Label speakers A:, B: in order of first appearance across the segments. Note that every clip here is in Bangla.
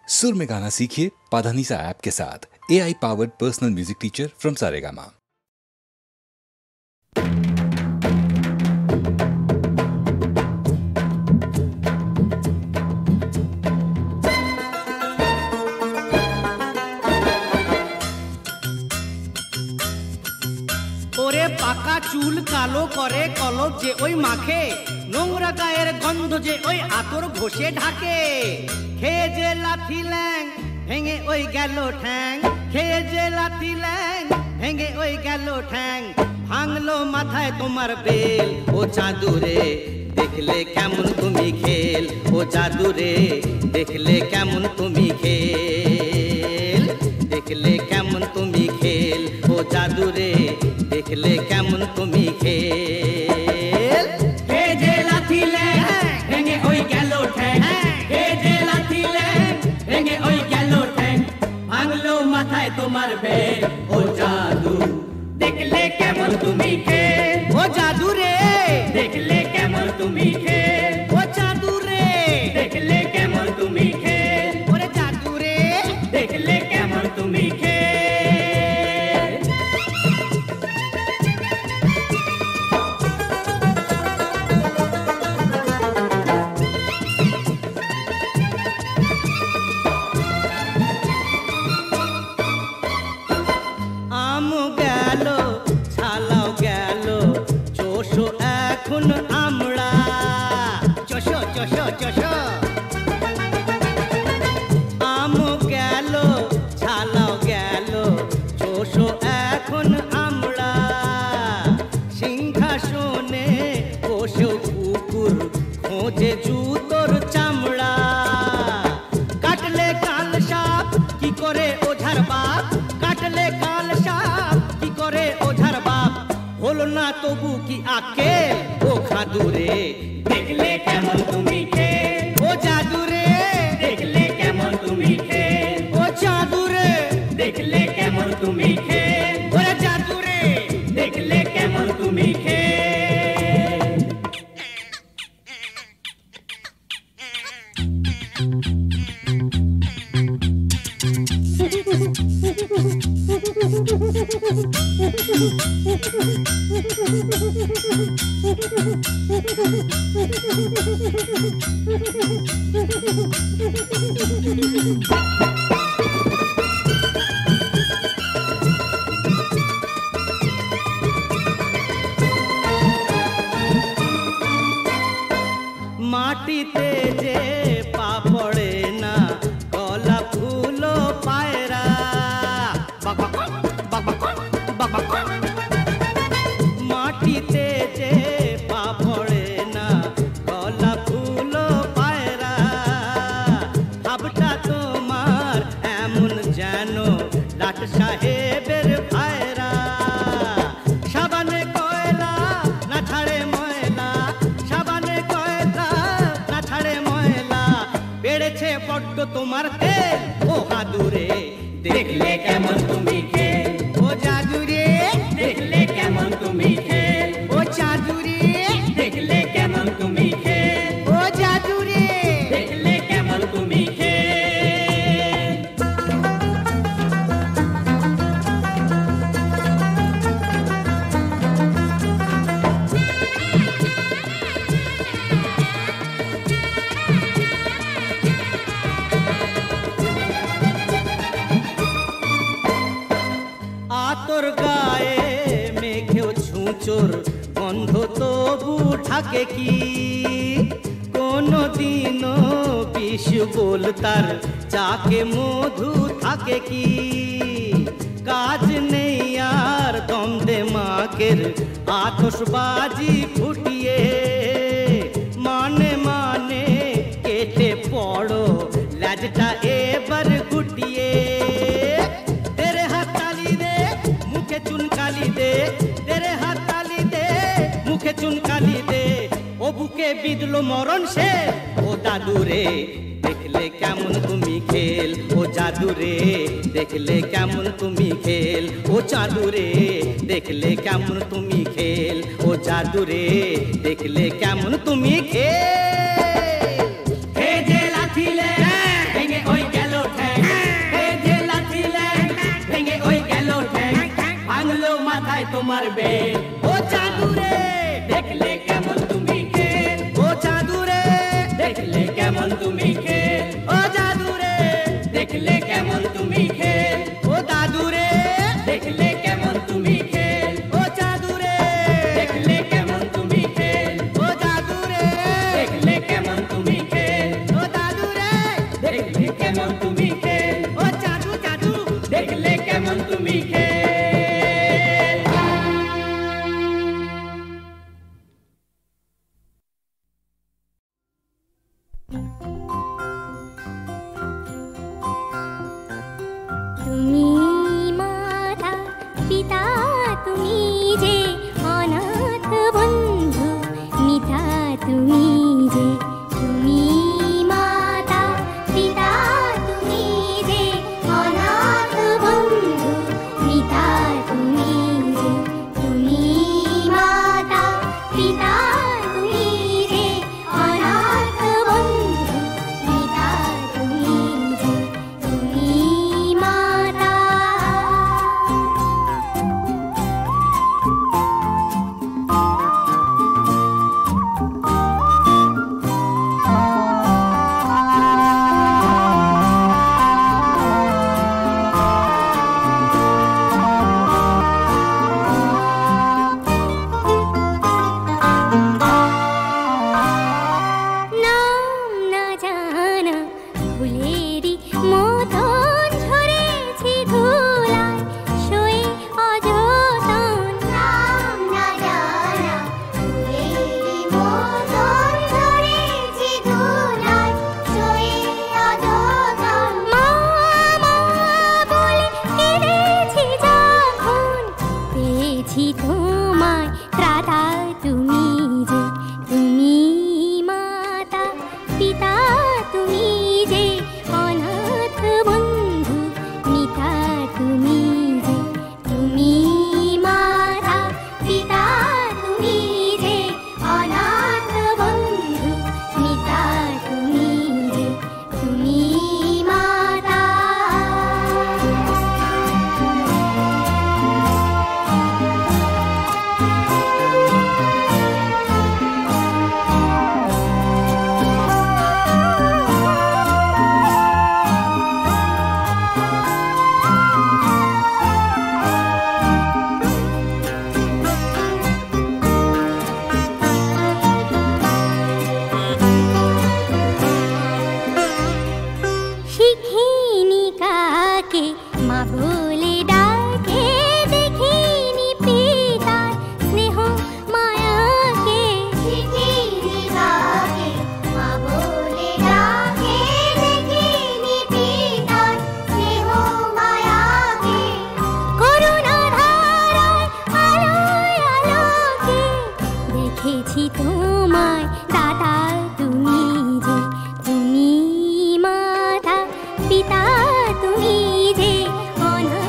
A: सुर में गाना सीखिए पाधानीसा ऐप के साथ। AI powered personal music teacher from Saregama.
B: ওরে পাকা চুল কালো করে কলপ যে ওই মাখে, নোংরা গায়ের গন্ধ যে ওই আতর ঘষে ঢাকে। খেয়ে যে লাথি ল্যাং ভেঙে ওই গেল ঠ্যাং, খেয়ে যে লাথি ল্যাং ভেঙে ওই গেল ঠ্যাং। ভাঙলো মাথায় তোমার বেল, ও চাঁদুরে দেখলে কেমন তুমি খেল, ও জাদুরে দেখলে কেমন তুমি খেল, দেখলে কেমন তুমি খেল, ও জাদুরে দেখলে কেমন তুমি খেল। হে যে লাথি ল্যাং ভেঙে ওই গেল ঠ্যাং, হে যে লাথি ল্যাং ভেঙে ওই গেল ঠ্যাং। ভাঙলো মাথায় তোমার বেল, ও জাদু দেখলে কেমন তুমি খেল, ও জাদু রে দেখলে কেমন তুমি খেল, ও জাদু রে দেখলে কেমন তুমি খেল, ওরে জাদু রে দেখলে কেমন তুমি খেল। আম গেল ছালাও গেল চোষো এখন আমরা, চোষো চোষো চোষো। আম গেল ছালাও গেল চোষো এখন আমরা, সিংহাসনে বসেও কুকুর খোঁজে জুতোর চামড়া। কাটলে কাল সাপ কি করে ওঝার বাপ, কাটলে কাল সাপ কি করে ওঝার বাপ। হলো না তবু কি আকেল, ও খাদুরে দেখলে কেমন তুমি খেল, ও জাদুরে দেখলে কেমন তুমি খেল, ও জাদুরে দেখলে কেমন তুমি খেল, ওরে জাদুরে দেখলে কেমন তুমি খেল। মাটিতে যে পা পড়ে না কলা ফুলো পায়রা, মাটিতে যে পা পড়ে না কলা ফুলো পায়রা। ভাবটা তোমার এমন যেন লাট সাহেবের ভাইরা। সাবানে কয়লা না ছাড়ে ময়লা, সাবানে কয়লা না ছাড়ে ময়লা। বেড়েছে বড্ড তোমার তেল, ও হাদুরে দেখলে কেমন তুমি খেল, ও জাদুরে দেখলে কেমন তুমি খেল, ও জাদুরে দেখলে কেমন তুমি খেল, ও জাদুরে দেখলে কেমন তুমি খেল। আতর গায়ে মেঘেও ছুঁচোর গন্ধ তবু ঢাকে কি, কোনো দিনও বিষ বলতার চাকে মধু থাকে কি। কাজ নেই আর দমদে মাকের আতশবাজি ফুটিয়ে, মানে মানে কেটে পড়ো লাজটা এবার গুটিয়ে। তেরে হাত তালি দে মুখে চুনকালি দে, তেরে হাত তালি দে মুখে চুনকালি দে। ও বুকে বিঁধলো মরণ সে, ও দাদুরে দেখলে কেমন তুমি খেল, ও জাদুরে দেখলে কেমন তুমি খেল, ও চাঁদুরে দেখলে কেমন তুমি খেল, ও জাদুরে দেখলে কেমন তুমি খেল। হে যে লাথি ল্যাং ভেঙে ওই গেল তোমার বেল ও জাদু রে দেখলে কেমন তুমি খেল ও জাদু রে দেখলে কেমন তুমি খেল ও জাদু রে দেখলে কেমন তুমি খেল ও দাদু রে দেখলে কেমন তুমি খেল ও জাদু রে দেখলে কেমন তুমি খেল ও জাদু রে দেখলে কেমন তুমি খেল ও দাদু রে দেখলে কেমন তুমি খেল ও জাদু জাদু দেখলে কেমন তুমি খেল
C: তুমি মাতা পিতা তুমি যে অনাথ বন্ধু মিতা তুমি যে তুমি মাতা পিতা তুমি যে অনাথ বন্ধু মিতা তুমি যে তুমি মাতা পিতা তুমি যে অনাথ বন্ধু মিতা তুমি যে তুমি মাতা নাম না জানা ফুলেরই মতন ঝরেছি ধুলায় শোয়ে অযতন নাম না জানা ফুলেরই মতন ঝরেছি ধুলায় শোয়ে অযতন মা মা বলে কেঁদেছি যখন পেয়েছি তোমায় ত্রাতা তুমি যে তুমি মাতা পিতা তুমি যে অনাথ বন্ধু মিতা তুমি যে তুমি মাতা পিতা তুমি যে অনাথ বন্ধু মিতা তুমি যে তুমি মাতা শিখিনি কাকে মা বলে ডাকে দেখিনি পিতার স্নেহ মায়াকে শিখিনি কাকে মা বলে ডাকে দেখিনি পিতার স্নেহ মায়াকে করুণা ধারায় আলোয় আলোকে দেখেছি তোমায় দাদা তুমি যে তুমি মাতা পিতা তুমি যে অনাথ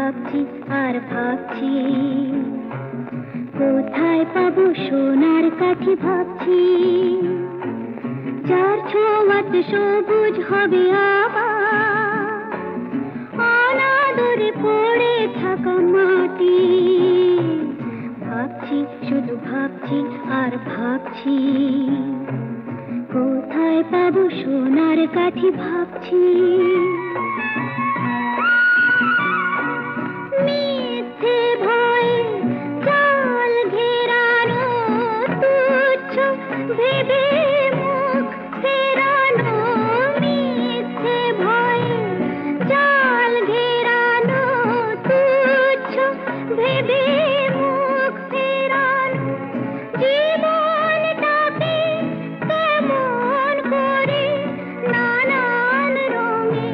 C: ভাবছি আর ভাবছি, কোথায় পাবো সোনার কাঠি ভাবছি, যার ছোঁয়াতে সবুজ হবে আবার অনাদরে পড়ে থাকা মাটি। ভাবছি শুধু ভাবছি আর ভাবছি, কোথায় পাবো সোনার কাঠি ভাবছি। মিথ্যে ভয়ে জাল ঘেরানো, তুচ্ছ ভেবে মুখ ফেরানো, মিথ্যে ভয়ে জাল ঘেরানো, তুচ্ছ ভেবে মুখ ফেরানো, জীবনটাকে কেমন করে নানান রঙে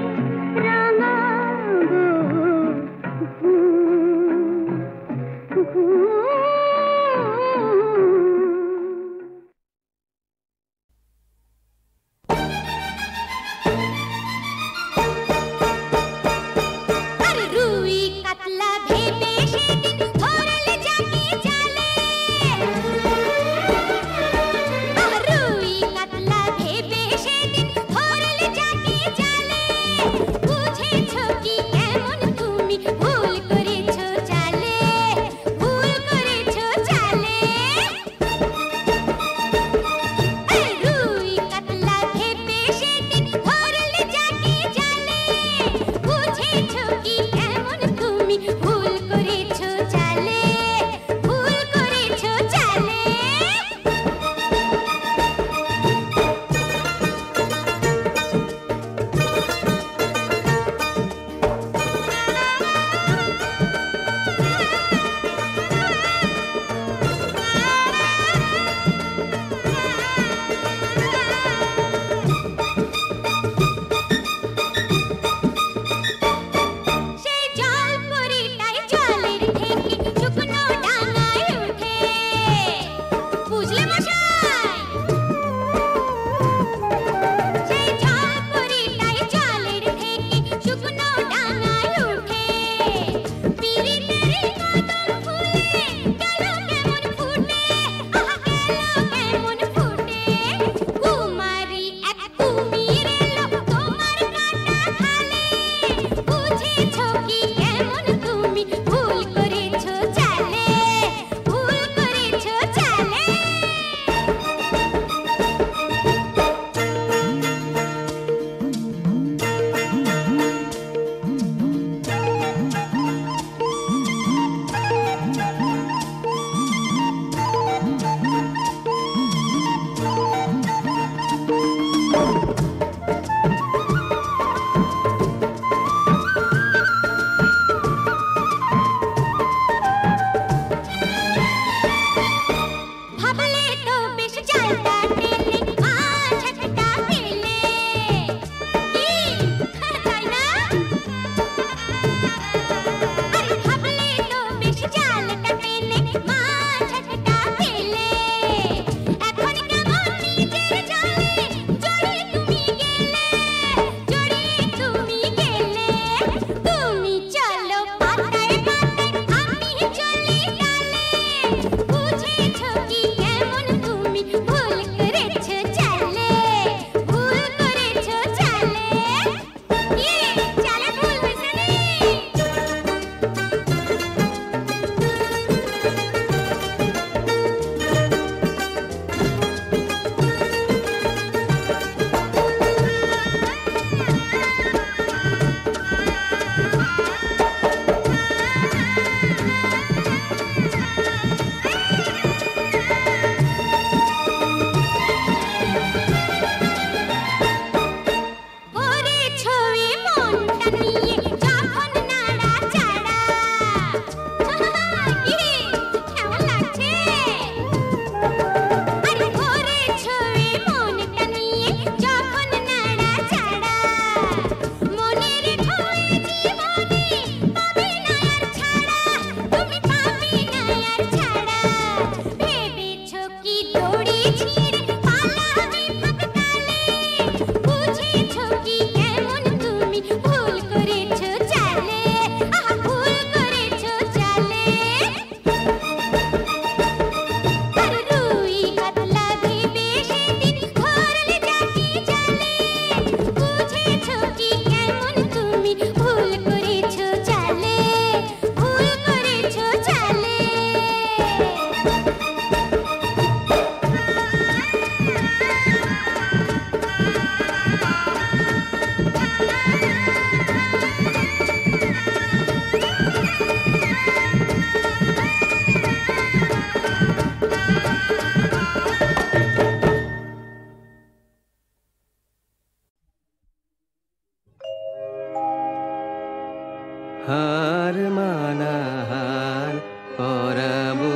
D: হার মানাহার পরাবো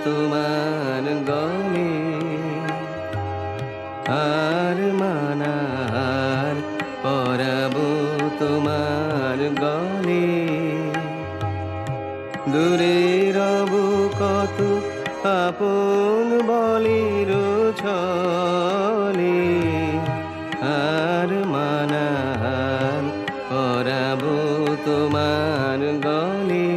D: তোমার গলে, হার মানাহার পরাবো তোমার গলে। দূরে রব কত আপন বলির ছলে, হার মানাহার পরাবো তোমার গলে।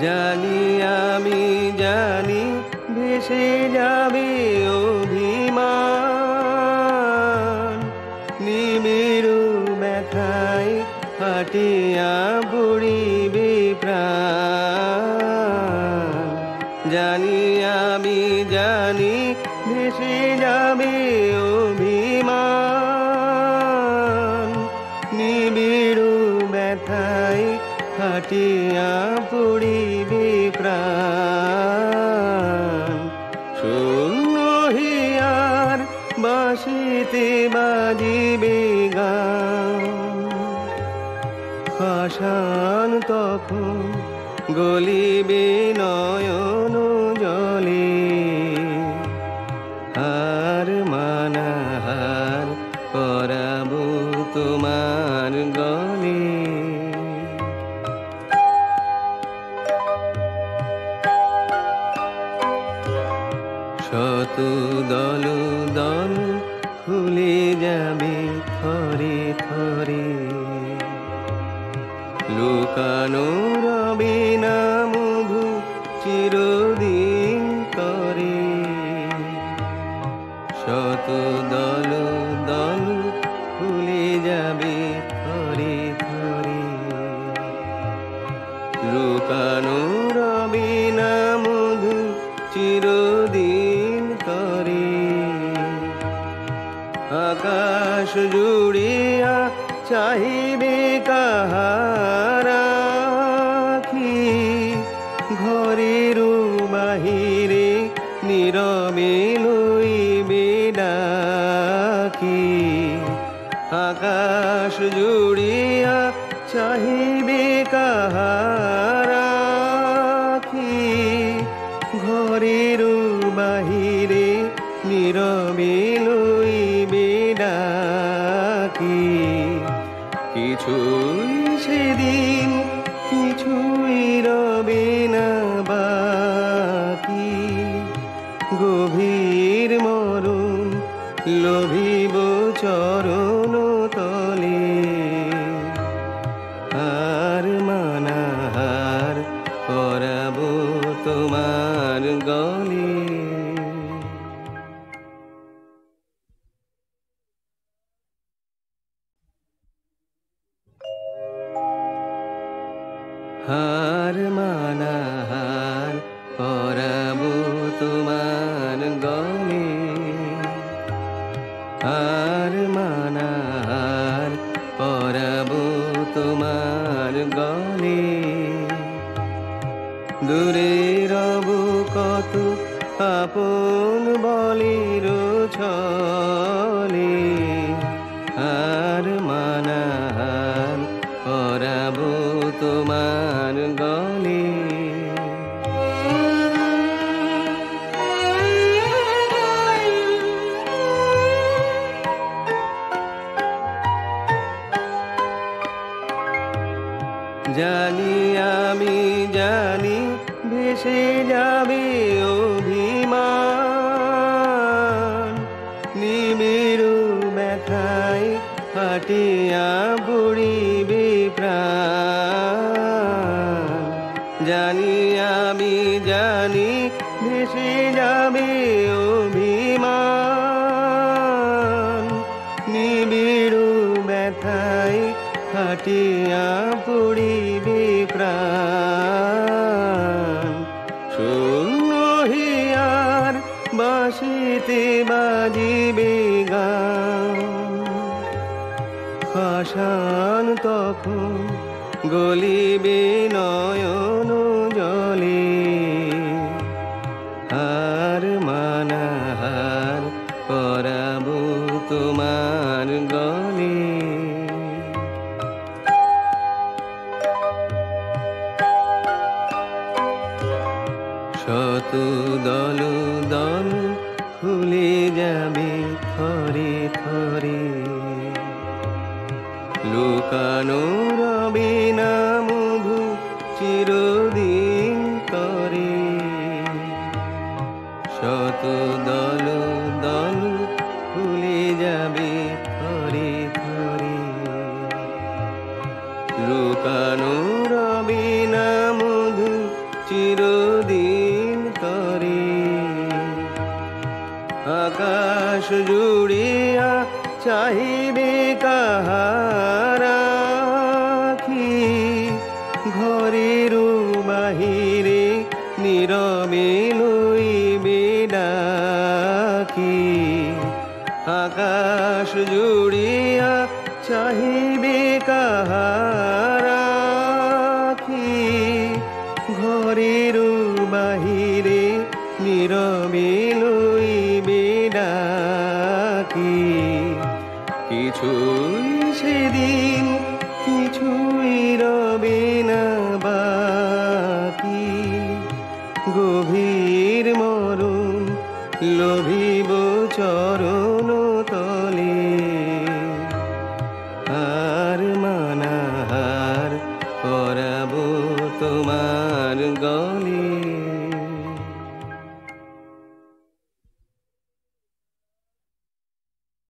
D: জানি আমি জানি ভেসে যাবে অভিমান, নিমেরু ব্যথায় ফাটিয়া পড়িবে প্রাণ। জানি আমি জানি ভেসে যাবে অভিমান, নিবিড় ব্যথায় ফাটিয়া পড়িবে প্রাণ। শূন্য হিয়ার বাঁশিতে বাজিবে গান, পাষাণ তখন গলিবে নয়ন জলে। হার মানাহার পরাবো তোমার গলে। শত দল দল খুলে যাবে থরে থরে, লুকানো রবে না মধু চিরদিন করে। শত দল দল খুলে যাবে থরে থরে, লুকানো রবে না মধু চিরদিন করে। আকাশ জুড়িয়া চাহিবে কাহার আখি, ঘরের বাহিরে নীরবে লইবে ডাকি। আকাশ জুড়িয়া চাহিবে কাহার আখি, ঘরের বাহিরে নীরবে লইবে ডাকি। কিছুই সেদিন কিছুই রবে না বাকি, গভীর মরণ লোভিব চরণ তলে। হার মানাহার পরাবো তোমার গলে। হার মানাহার পরাবো তোমার গলে, হার মানাহার পরাবো তোমার গলে। দূরে রব কত আপন বলির ছলে, হার মানাহার পরাবো তোমার গলে। জানি আমি জানি ভেসে যাবে অভিমান, নিমেরু ব্যথায় ফাটিয়া পড়িবে প্রাণ। জানি আমি জানি ভেসে যাবে অভিমান, নিবিড় ব্যথায় ফাটিয়া পড়িবে প্রাণ। শূন্য হিয়ার বাঁশিতে বাজিবে গান, পাষাণ তখন গলিবে নয়ন জলে। শত দল দল ফুলে যাবে থরে থরে, লুকানো রবে না মধু চিরদিন তরে। শত দল দল ফুলে যাবে থরে থরে, লুকানো রবে না মধু চিরদিন তরে। আকাশ জুড়িয়া চাহিবে কাহার আখি, ঘরের বাহিরে নীরবে লইবে ডাকি। আকাশ জুড়িয়া চাহিবে কাহার আখি, ঘরের বাহিরে নীরবে লইবে ডাকি। কিছুই সেদিন কিছুই রবে না বাকি, গভীর মরণ লোভিব চরণ